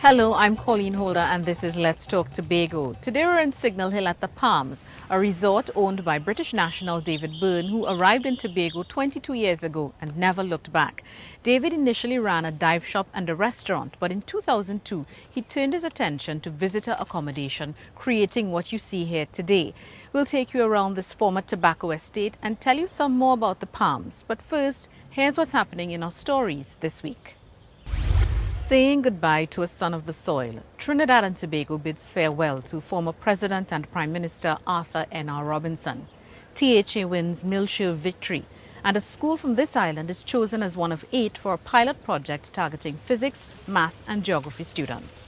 Hello, I'm Colleen Holder and this is Let's Talk Tobago. Today we're in Signal Hill at the Palms, a resort owned by British national David Byrne, who arrived in Tobago 22 years ago and never looked back. David initially ran a dive shop and a restaurant, but in 2002 he turned his attention to visitor accommodation, creating what you see here today. We'll take you around this former tobacco estate and tell you some more about the Palms. But first, here's what's happening in our stories this week. Saying goodbye to a son of the soil, Trinidad and Tobago bids farewell to former President and Prime Minister Arthur N.R. Robinson. THA wins Millshire victory, and a school from this island is chosen as one of 8 for a pilot project targeting physics, math and geography students.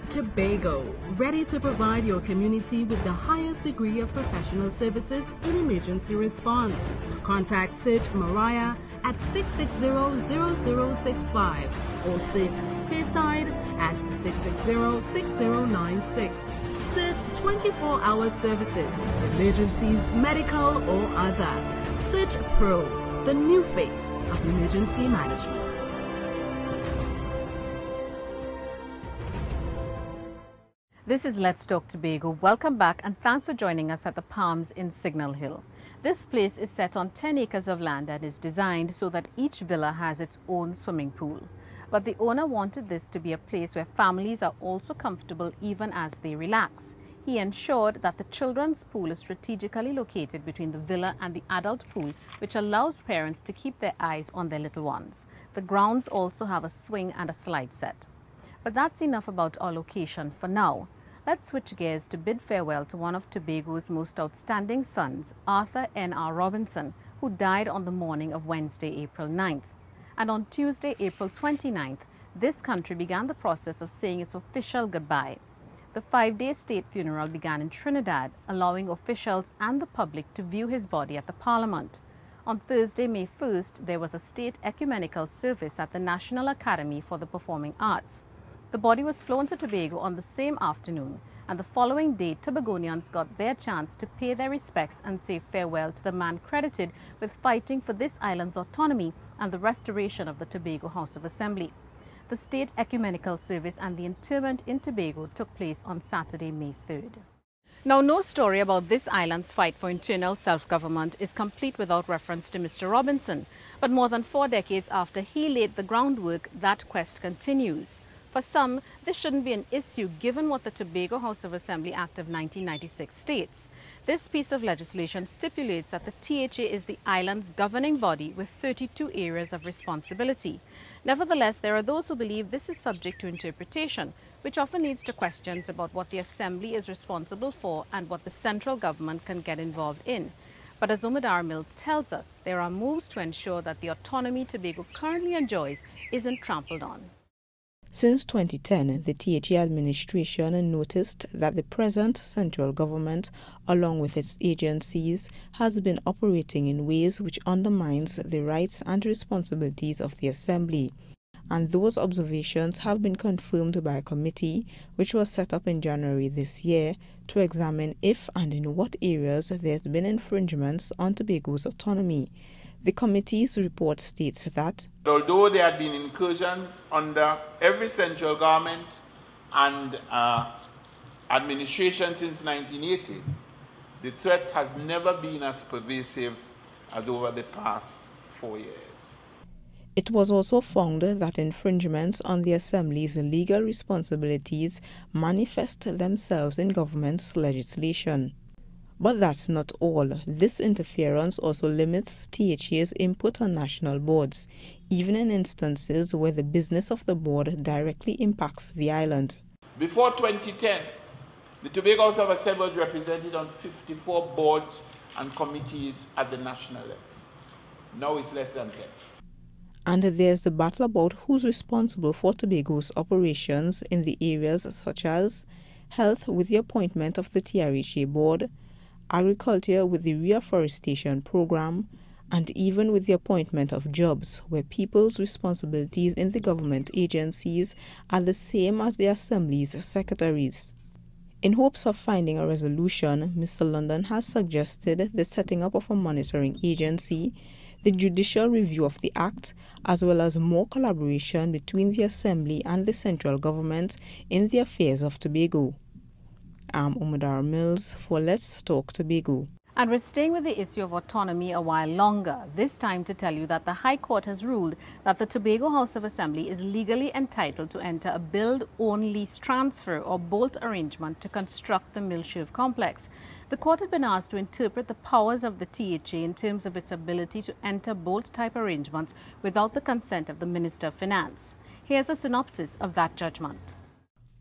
Tobago, ready to provide your community with the highest degree of professional services in emergency response. Contact CERT Mariah at 660-0065 or CERT Speyside at 660-6096. CERT 24-hour services, emergencies, medical or other. CERT Pro, the new face of emergency management. This is Let's Talk Tobago. Welcome back and thanks for joining us at the Palms in Signal Hill. This place is set on 10 acres of land and is designed so that each villa has its own swimming pool. But the owner wanted this to be a place where families are also comfortable even as they relax. He ensured that the children's pool is strategically located between the villa and the adult pool, which allows parents to keep their eyes on their little ones. The grounds also have a swing and a slide set. But that's enough about our location for now. Let's switch gears to bid farewell to one of Tobago's most outstanding sons, Arthur N.R. Robinson, who died on the morning of Wednesday, April 9th. And on Tuesday, April 29th, this country began the process of saying its official goodbye. The 5-day state funeral began in Trinidad, allowing officials and the public to view his body at the Parliament. On Thursday, May 1st, there was a state ecumenical service at the National Academy for the Performing Arts. The body was flown to Tobago on the same afternoon, and the following day, Tobagonians got their chance to pay their respects and say farewell to the man credited with fighting for this island's autonomy and the restoration of the Tobago House of Assembly. The state ecumenical service and the interment in Tobago took place on Saturday, May 3rd. Now, no story about this island's fight for internal self-government is complete without reference to Mr. Robinson, but more than 4 decades after he laid the groundwork, that quest continues. For some, this shouldn't be an issue given what the Tobago House of Assembly Act of 1996 states. This piece of legislation stipulates that the THA is the island's governing body with 32 areas of responsibility. Nevertheless, there are those who believe this is subject to interpretation, which often leads to questions about what the Assembly is responsible for and what the central government can get involved in. But as Omidar Mills tells us, there are moves to ensure that the autonomy Tobago currently enjoys isn't trampled on. Since 2010, the THA administration noticed that the present central government, along with its agencies, has been operating in ways which undermines the rights and responsibilities of the Assembly. And those observations have been confirmed by a committee which was set up in January this year to examine if and in what areas there has been infringements on Tobago's autonomy. The committee's report states that although there had been incursions under every central government and administration since 1980, the threat has never been as pervasive as over the past 4 years. It was also found that infringements on the Assembly's legal responsibilities manifest themselves in government's legislation. But that's not all. This interference also limits THA's input on national boards, even in instances where the business of the board directly impacts the island. Before 2010, the Tobago House of Assembly was represented on 54 boards and committees at the national level. Now it's less than 10. And there's the battle about who's responsible for Tobago's operations in the areas such as health with the appointment of the TRHA board, agriculture with the reforestation program, and even with the appointment of jobs where people's responsibilities in the government agencies are the same as the Assembly's secretaries. In hopes of finding a resolution, Mr. London has suggested the setting up of a monitoring agency, the judicial review of the Act, as well as more collaboration between the Assembly and the central government in the affairs of Tobago. I'm Umadara Mills for Let's Talk Tobago. And we're staying with the issue of autonomy a while longer, this time to tell you that the High Court has ruled that the Tobago House of Assembly is legally entitled to enter a build-own-lease transfer or bolt arrangement to construct the Millshave complex. The court had been asked to interpret the powers of the THA in terms of its ability to enter bolt-type arrangements without the consent of the Minister of Finance. Here's a synopsis of that judgment.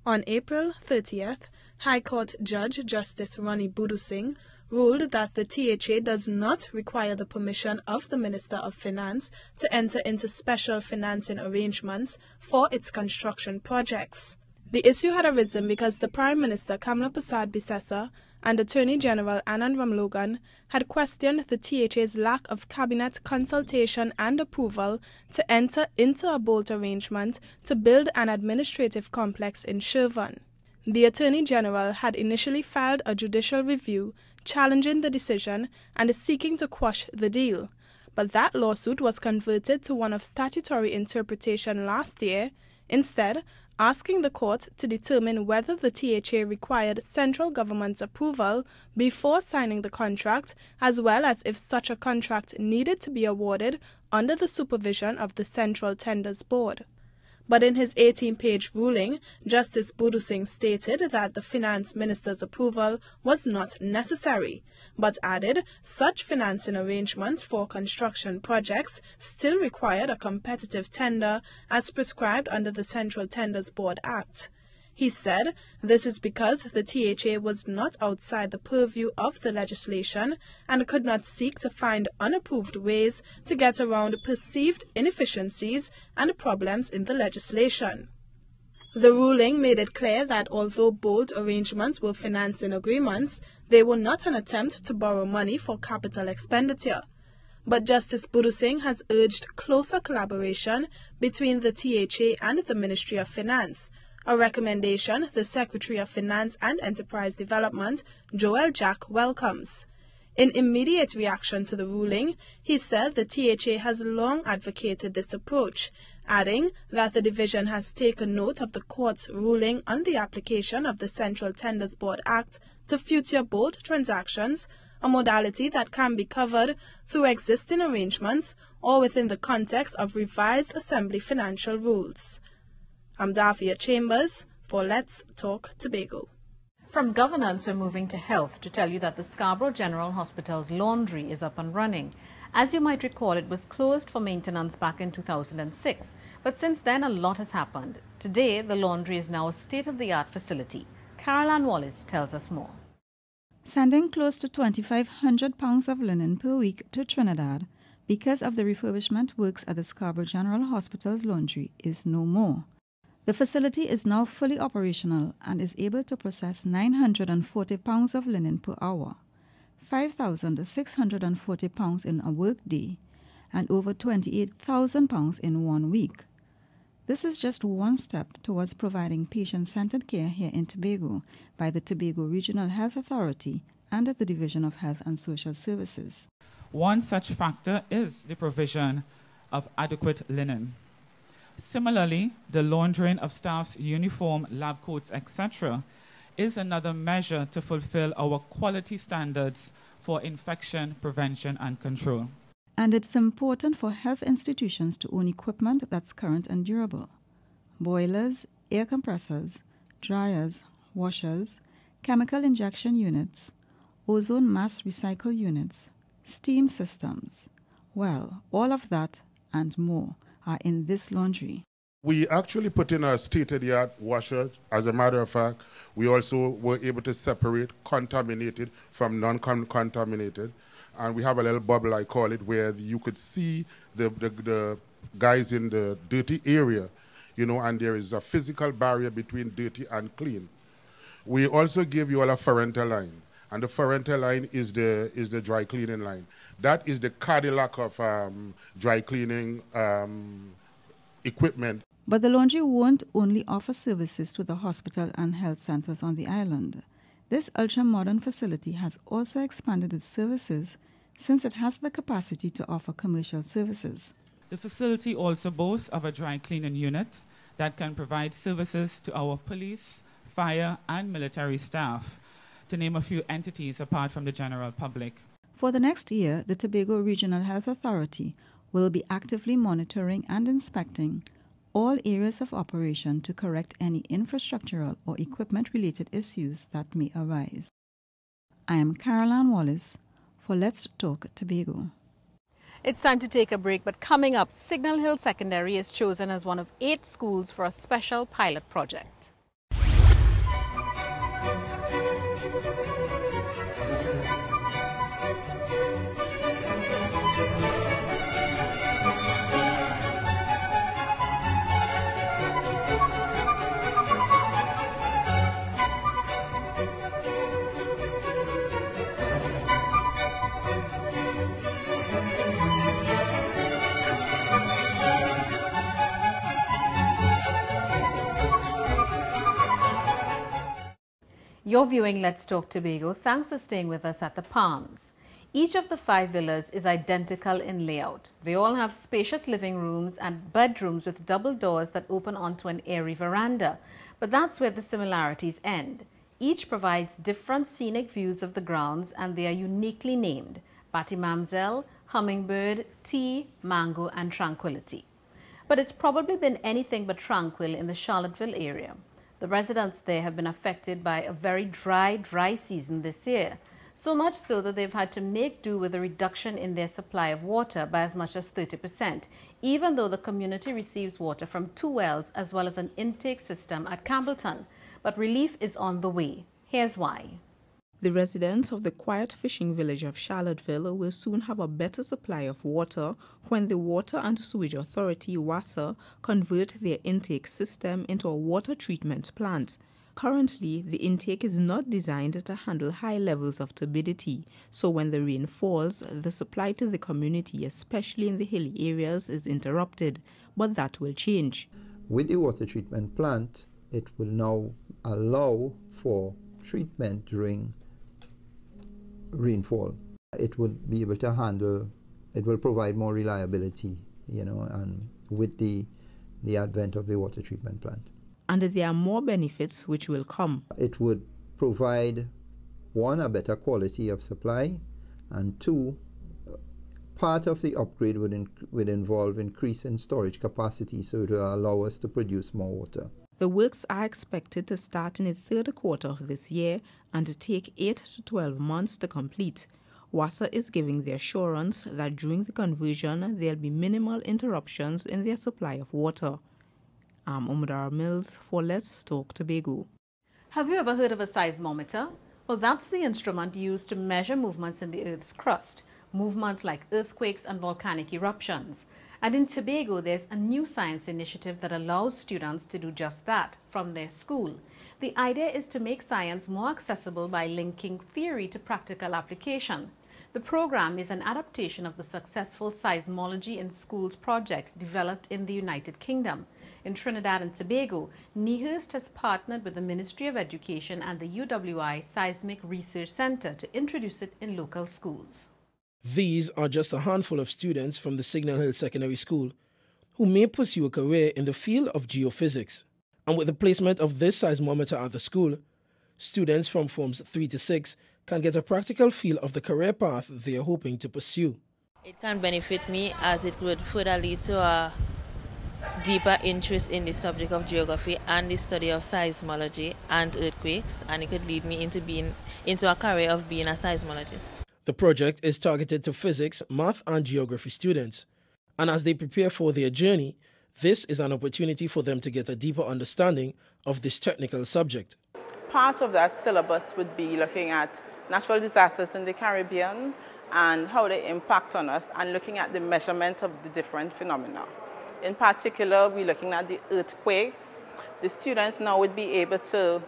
On April 30th, High Court Judge Justice Ronnie Budu Singh ruled that the THA does not require the permission of the Minister of Finance to enter into special financing arrangements for its construction projects. The issue had arisen because the Prime Minister Kamla Persad Bissessa and Attorney General Anand Ramlogan had questioned the THA's lack of cabinet consultation and approval to enter into a bolt arrangement to build an administrative complex in Shirvan. The Attorney General had initially filed a judicial review challenging the decision and is seeking to quash the deal, but that lawsuit was converted to one of statutory interpretation last year, instead asking the court to determine whether the THA required central government's approval before signing the contract, as well as if such a contract needed to be awarded under the supervision of the Central Tenders Board. But in his 18-page ruling, Justice Budu Singh stated that the Finance Minister's approval was not necessary, but added such financing arrangements for construction projects still required a competitive tender as prescribed under the Central Tenders Board Act. He said this is because the THA was not outside the purview of the legislation and could not seek to find unapproved ways to get around perceived inefficiencies and problems in the legislation. The ruling made it clear that although bolt arrangements were financing agreements, they were not an attempt to borrow money for capital expenditure. But Justice Budu Singh has urged closer collaboration between the THA and the Ministry of Finance, a recommendation the Secretary of Finance and Enterprise Development, Joel Jack, welcomes. In immediate reaction to the ruling, he said the THA has long advocated this approach, adding that the division has taken note of the court's ruling on the application of the Central Tenders Board Act to future bolt transactions, a modality that can be covered through existing arrangements or within the context of revised Assembly financial rules. I'm Davia Chambers for Let's Talk Tobago. From governance, we're moving to health to tell you that the Scarborough General Hospital's laundry is up and running. As you might recall, it was closed for maintenance back in 2006, but since then a lot has happened. Today, the laundry is now a state-of-the-art facility. Caroline Wallace tells us more. Sending close to 2,500 pounds of linen per week to Trinidad because of the refurbishment works at the Scarborough General Hospital's laundry is no more. The facility is now fully operational and is able to process 940 pounds of linen per hour, 5,640 pounds in a workday, and over 28,000 pounds in 1 week. This is just one step towards providing patient-centered care here in Tobago by the Tobago Regional Health Authority and the Division of Health and Social Services. One such factor is the provision of adequate linen. Similarly, the laundering of staff's uniform, lab coats, etc. is another measure to fulfill our quality standards for infection prevention and control. And it's important for health institutions to own equipment that's current and durable. Boilers, air compressors, dryers, washers, chemical injection units, ozone mass recycle units, steam systems. Well, all of that and more are in this laundry. We actually put in a state-of-the-art washer. As a matter of fact, we also were able to separate contaminated from non-contaminated. And we have a little bubble, I call it, where you could see the guys in the dirty area, you know, and there is a physical barrier between dirty and clean. We also give you all a Ferrenta line, and the Ferrenta line is the dry cleaning line. That is the Cadillac of dry cleaning equipment. But the laundry won't only offer services to the hospital and health centers on the island. This ultra-modern facility has also expanded its services since it has the capacity to offer commercial services. The facility also boasts of a dry cleaning unit that can provide services to our police, fire, and military staff, to name a few entities apart from the general public. For the next year, the Tobago Regional Health Authority will be actively monitoring and inspecting all areas of operation to correct any infrastructural or equipment-related issues that may arise. I am Caroline Wallace for Let's Talk Tobago. It's time to take a break, but coming up, Signal Hill Secondary is chosen as one of 8 schools for a special pilot project. You're viewing Let's Talk Tobago. Thanks for staying with us at the Palms. Each of the 5 villas is identical in layout. They all have spacious living rooms and bedrooms with double doors that open onto an airy veranda. But that's where the similarities end. Each provides different scenic views of the grounds, and they are uniquely named: Batty Mamselle, Hummingbird, Tea, Mango, and Tranquility. But it's probably been anything but tranquil in the Charlottesville area. The residents there have been affected by a very dry season this year, so much so that they've had to make do with a reduction in their supply of water by as much as 30%, even though the community receives water from 2 wells as well as an intake system at Campbellton. But relief is on the way. Here's why. The residents of the quiet fishing village of Charlottesville will soon have a better supply of water when the Water and Sewage Authority, WASA, convert their intake system into a water treatment plant. Currently, the intake is not designed to handle high levels of turbidity, so when the rain falls, the supply to the community, especially in the hilly areas, is interrupted. But that will change. With the water treatment plant, it will now allow for treatment during rainfall. It would be able to handle, it will provide more reliability, you know, and with the advent of the water treatment plant. And there are more benefits which will come. It would provide, 1, a better quality of supply, and 2, part of the upgrade would involve increase in storage capacity, so it will allow us to produce more water. The works are expected to start in the 3rd quarter of this year and to take 8 to 12 months to complete. WASA is giving the assurance that during the conversion there will be minimal interruptions in their supply of water. I'm Umudara Mills for Let's Talk Tobago. Have you ever heard of a seismometer? Well, that's the instrument used to measure movements in the Earth's crust, movements like earthquakes and volcanic eruptions. And in Tobago, there's a new science initiative that allows students to do just that from their school. The idea is to make science more accessible by linking theory to practical application. The program is an adaptation of the successful Seismology in Schools project developed in the United Kingdom. In Trinidad and Tobago, NEHURST has partnered with the Ministry of Education and the UWI Seismic Research Center to introduce it in local schools. These are just a handful of students from the Signal Hill Secondary School who may pursue a career in the field of geophysics. And with the placement of this seismometer at the school, students from forms 3 to 6 can get a practical feel of the career path they are hoping to pursue. It can benefit me as it would further lead to a deeper interest in the subject of geography and the study of seismology and earthquakes, and it could lead me into a career of being a seismologist. The project is targeted to physics, math and geography students, and as they prepare for their journey, this is an opportunity for them to get a deeper understanding of this technical subject. Part of that syllabus would be looking at natural disasters in the Caribbean and how they impact on us, and looking at the measurement of the different phenomena. In particular, we're looking at the earthquakes. The students now would be able to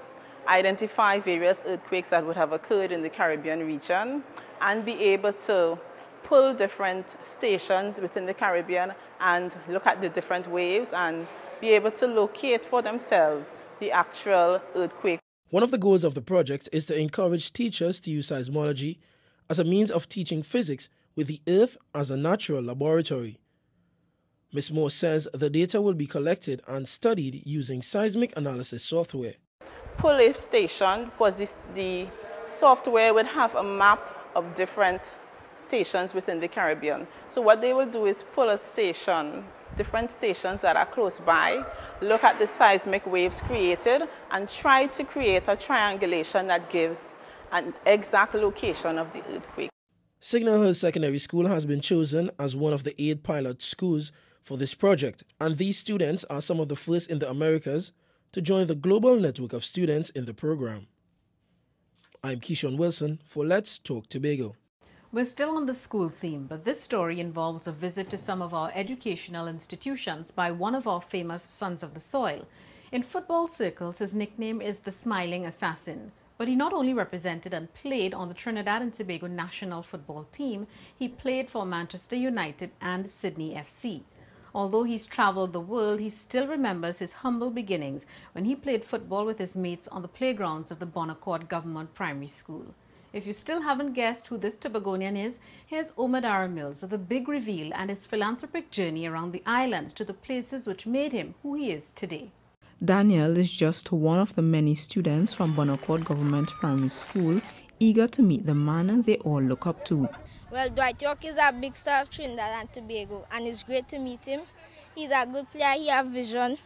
identify various earthquakes that would have occurred in the Caribbean region and be able to pull different stations within the Caribbean and look at the different waves and be able to locate for themselves the actual earthquake. One of the goals of the project is to encourage teachers to use seismology as a means of teaching physics with the Earth as a natural laboratory. Ms. Moore says the data will be collected and studied using seismic analysis software. Pull a station, because the software would have a map of different stations within the Caribbean. So what they will do is pull a station, different stations that are close by, look at the seismic waves created, and try to create a triangulation that gives an exact location of the earthquake. Signal Hill Secondary School has been chosen as one of the 8 pilot schools for this project, and these students are some of the first in the Americas to join the global network of students in the program. I'm Keishon Wilson for Let's Talk Tobago. We're still on the school theme, but this story involves a visit to some of our educational institutions by one of our famous sons of the soil. In football circles, his nickname is the Smiling Assassin. But he not only represented and played on the Trinidad and Tobago national football team, he played for Manchester United and Sydney FC. Although he's travelled the world, he still remembers his humble beginnings when he played football with his mates on the playgrounds of the Bonaccord Government Primary School. If you still haven't guessed who this Tobagonian is, here's Omar Mills with a big reveal and his philanthropic journey around the island to the places which made him who he is today. Daniel is just one of the many students from Bonaccord Government Primary School eager to meet the man they all look up to. Well, Dwight York is a big star of Trinidad and Tobago, and it's great to meet him. He's a good player, he has vision,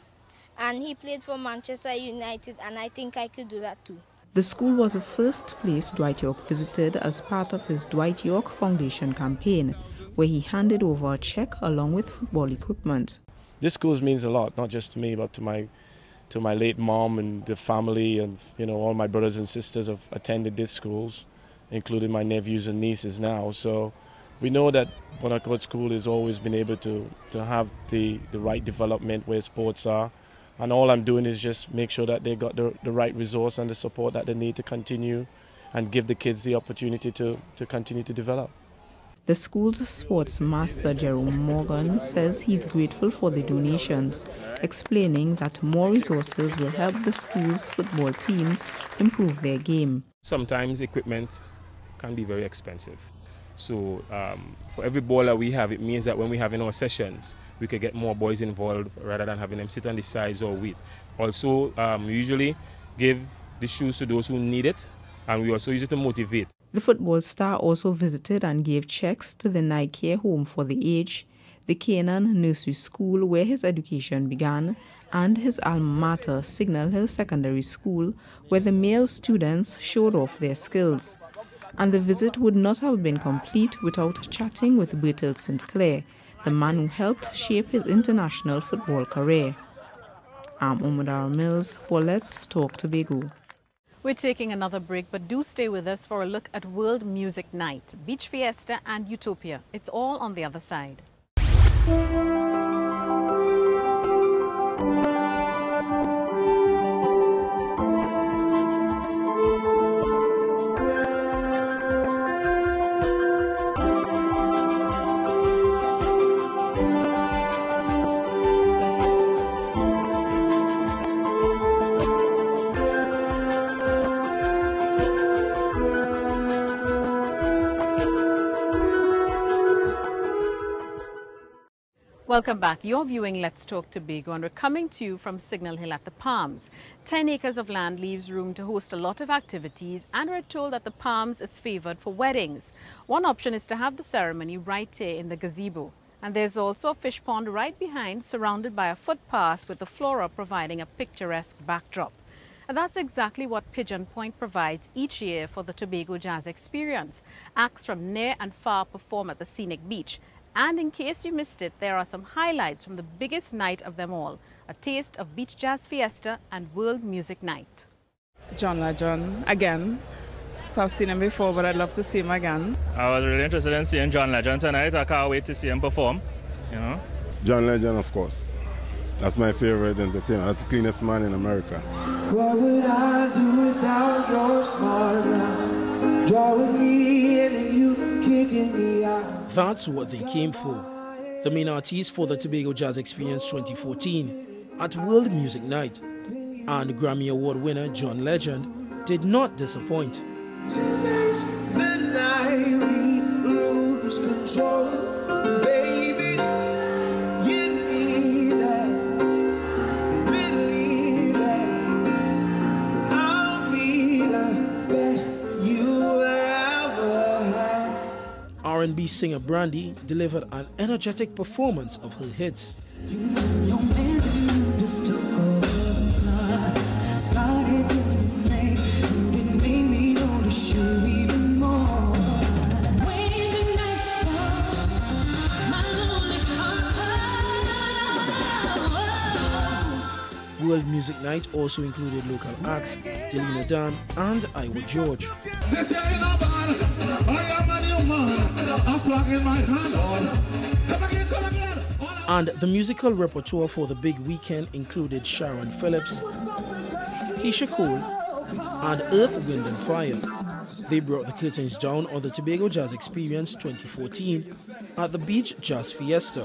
and he played for Manchester United, and I think I could do that too. The school was the first place Dwight York visited as part of his Dwight York Foundation campaign, where he handed over a check along with football equipment. This school means a lot, not just to me, but to my late mom and the family, and all my brothers and sisters have attended these schools, including my nephews and nieces now. So we know that Bonaccord School has always been able to have the right development where sports are. And all I'm doing is just make sure that they got the right resource and the support that they need to continue and give the kids the opportunity to continue to develop. The school's sports master, Jerome Morgan, says he's grateful for the donations, explaining that more resources will help the school's football teams improve their game. Sometimes equipment can be very expensive. So for every ball that we have, it means that when we have in our sessions, we could get more boys involved rather than having them sit on the sides or width. Also, we usually give the shoes to those who need it, and we also use it to motivate. The football star also visited and gave checks to the Nike Home for the Aged, the Canaan Nursery School where his education began, and his alma mater, Signal Hill Secondary School, where the male students showed off their skills. And the visit would not have been complete without chatting with Bertil St. Clair, the man who helped shape his international football career. I'm Omar Mills for Let's Talk Tobago. We're taking another break, but do stay with us for a look at World Music Night, Beach Fiesta and Utopia. It's all on the other side. Welcome back. You're viewing Let's Talk Tobago, and we're coming to you from Signal Hill at the Palms. 10 acres of land leaves room to host a lot of activities, and we're told that the Palms is favored for weddings. One option is to have the ceremony right here in the gazebo. And there's also a fish pond right behind, surrounded by a footpath with the flora providing a picturesque backdrop. And that's exactly what Pigeon Point provides each year for the Tobago Jazz Experience. Acts from near and far perform at the scenic beach. And in case you missed it, there are some highlights from the biggest night of them all, a taste of Beach Jazz Fiesta and World Music Night. John Legend again. So I've seen him before, but I'd love to see him again. I was really interested in seeing John Legend tonight. I can't wait to see him perform. John Legend, of course. That's my favorite entertainer. That's the cleanest man in America. What would I do without your smart mouth? Drawing me in and you kicking me out. That's what they came for. The main artist for the Tobago Jazz Experience 2014 at World Music Night. And Grammy Award winner John Legend did not disappoint. Tonight's the night we lose control. Baby, give me that. Believe that I'll be the best you ever had. R&B singer Brandy delivered an energetic performance of her hits. Your man just took over. Started doing things that made me notice you even more. When the night falls, my lonely heart. World Music Night also included local acts Delina Dan and Iowa George. This ain't no bad. I am a new man. I'm plugging my hand on. Come again, come again. And the musical repertoire for the big weekend included Sharon Phillips, Keisha Cole, and Earth, Wind and Fire. They brought the curtains down on the Tobago Jazz Experience 2014 at the Beach Jazz Fiesta.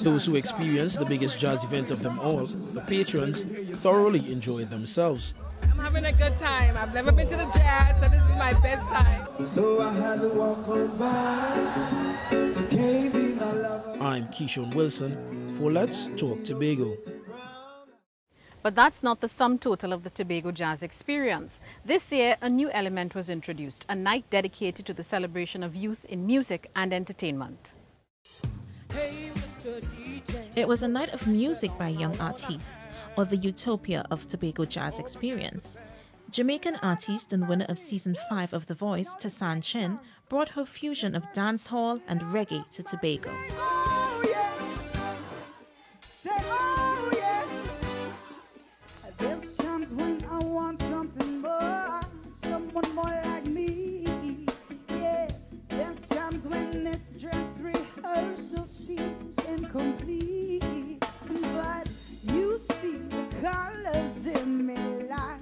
Those who experienced the biggest jazz event of them all, the patrons, thoroughly enjoyed themselves. I'm having a good time. I've never been to the jazz, so this is my best time. So I had to walk on by to can't be my lover. I'm Keishon Wilson for Let's Talk Tobago. But that's not the sum total of the Tobago Jazz Experience. This year, a new element was introduced, a night dedicated to the celebration of youth in music and entertainment. It was a night of music by young artists, or the utopia of Tobago Jazz Experience. Jamaican artist and winner of Season 5 of The Voice, Tasan Chin, brought her fusion of dancehall and reggae to Tobago. There's times when I want something more, someone more like me. Yeah, there's times when this dress rehearsal seems incomplete. But you see the colors in me like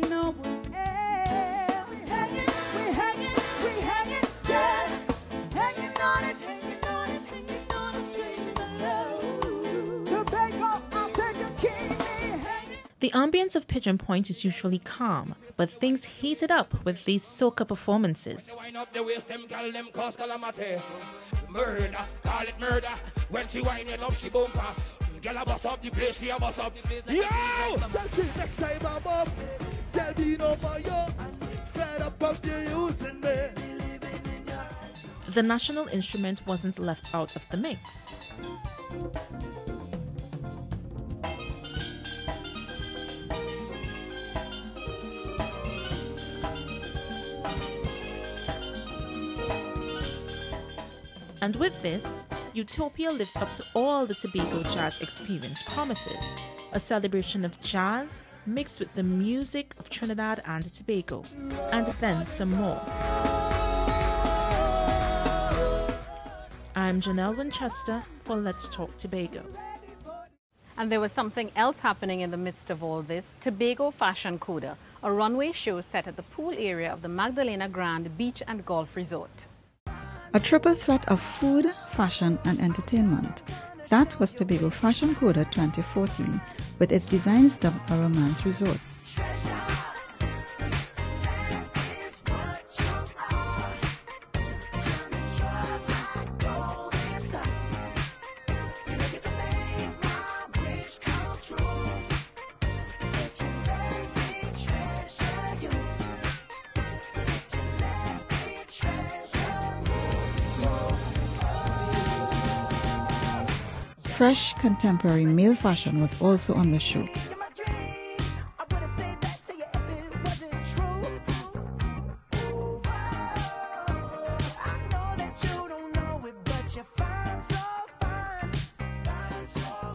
no one else. We're hanging, yeah. Hanging on it, hanging on it, hanging on a dream of love. Tobago, I said you keep me hanging. The ambience of Pigeon Point is usually calm, but things heated up with these soca performances. Murder, call it murder. When she whine it up, she bumper. Girl, I bust up the place, she a bust up the place. Yo! Next time I'm up, tell me no more, yo. Fed up of you using me. The national instrument wasn't left out of the mix. And with this, Utopia lived up to all the Tobago Jazz Experience promises, a celebration of jazz mixed with the music of Trinidad and Tobago, and then some more. I'm Janelle Winchester for Let's Talk Tobago. And there was something else happening in the midst of all this. Tobago Fashion Coda, a runway show set at the pool area of the Magdalena Grand Beach and Golf Resort. A triple threat of food, fashion and entertainment. That was Tobago Fashion Coda 2014 with its designs dubbed a romance resort. Fresh contemporary male fashion was also on the show.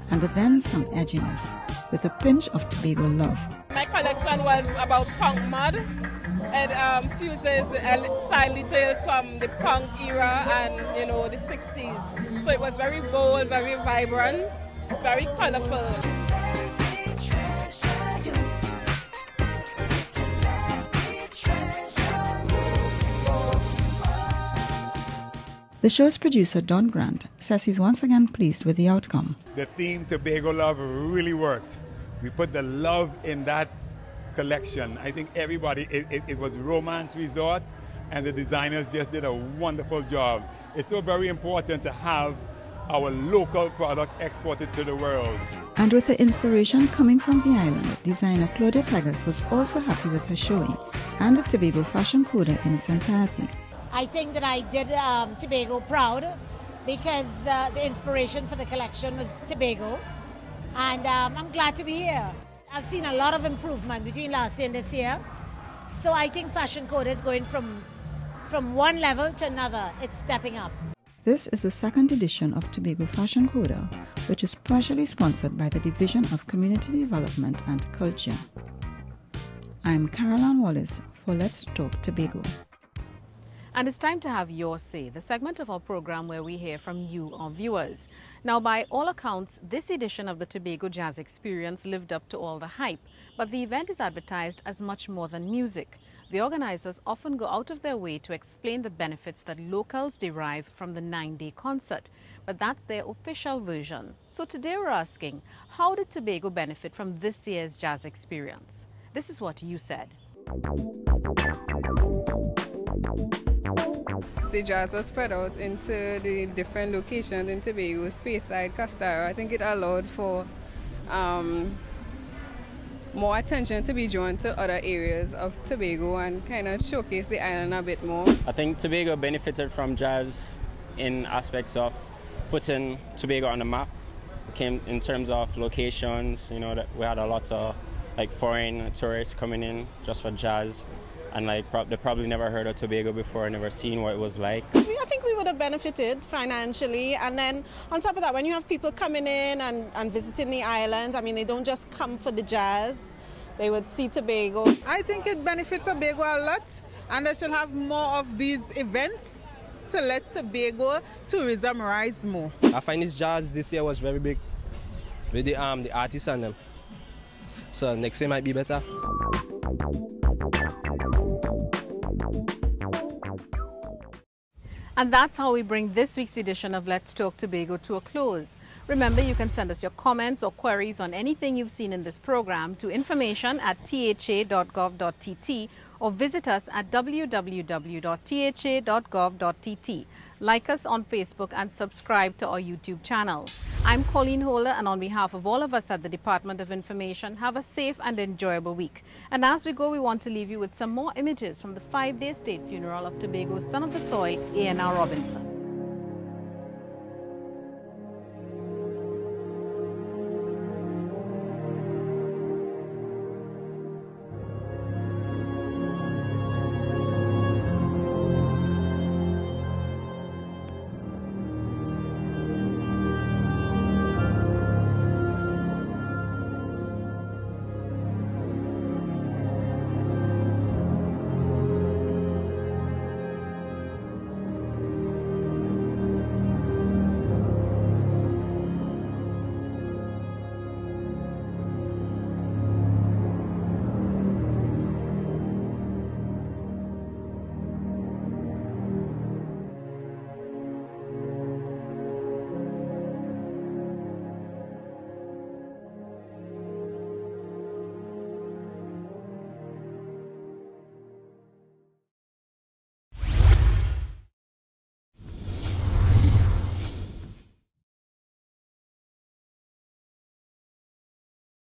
And then some edginess with a pinch of Tobago love. My collection was about punk mud, It fuses style details from the punk era and, you know, the 60s. So it was very bold, very vibrant, very colorful. The show's producer, Don Grant, says he's once again pleased with the outcome. The theme Tobago Love really worked. We put the love in that collection. I think everybody, it was Romance Resort, and the designers just did a wonderful job. It's so very important to have our local product exported to the world. And with the inspiration coming from the island, designer Claudia Pegas was also happy with her showing and the Tobago fashion coda in its entirety. I think that I did Tobago proud because the inspiration for the collection was Tobago, and I'm glad to be here. I've seen a lot of improvement between last year and this year, so I think Fashion Coda is going from one level to another. It's stepping up. This is the second edition of Tobago Fashion Coda, which is partially sponsored by the Division of Community Development and Culture. I'm Caroline Wallace for Let's Talk Tobago. And it's time to have Your Say, the segment of our program where we hear from you, our viewers. Now, by all accounts, this edition of the Tobago Jazz Experience lived up to all the hype, but the event is advertised as much more than music. The organizers often go out of their way to explain the benefits that locals derive from the 9-day concert, but that's their official version. So today we're asking, how did Tobago benefit from this year's jazz experience? This is what you said. The jazz was spread out into the different locations in Tobago, Speyside, Castara. I think it allowed for more attention to be drawn to other areas of Tobago and kind of showcase the island a bit more. I think Tobago benefited from jazz in aspects of putting Tobago on the map. Came in terms of locations, you know, that we had a lot of like foreign tourists coming in just for jazz. And like they probably never heard of Tobago before, never seen what it was like. I think we would have benefited financially, and then on top of that, when you have people coming in and visiting the islands, I mean, they don't just come for the jazz, they would see Tobago. I think it benefits Tobago a lot, and they should have more of these events to let Tobago tourism rise more. I find this jazz this year was very big with the artists and them. So next year might be better. And that's how we bring this week's edition of Let's Talk Tobago to a close. Remember, you can send us your comments or queries on anything you've seen in this program to information@tha.gov.tt or visit us at www.tha.gov.tt. Like us on Facebook and subscribe to our YouTube channel. I'm Colleen Holder, and on behalf of all of us at the Department of Information, have a safe and enjoyable week. And as we go, we want to leave you with some more images from the 5-day state funeral of Tobago's son of the soil, A.N.R. Robinson.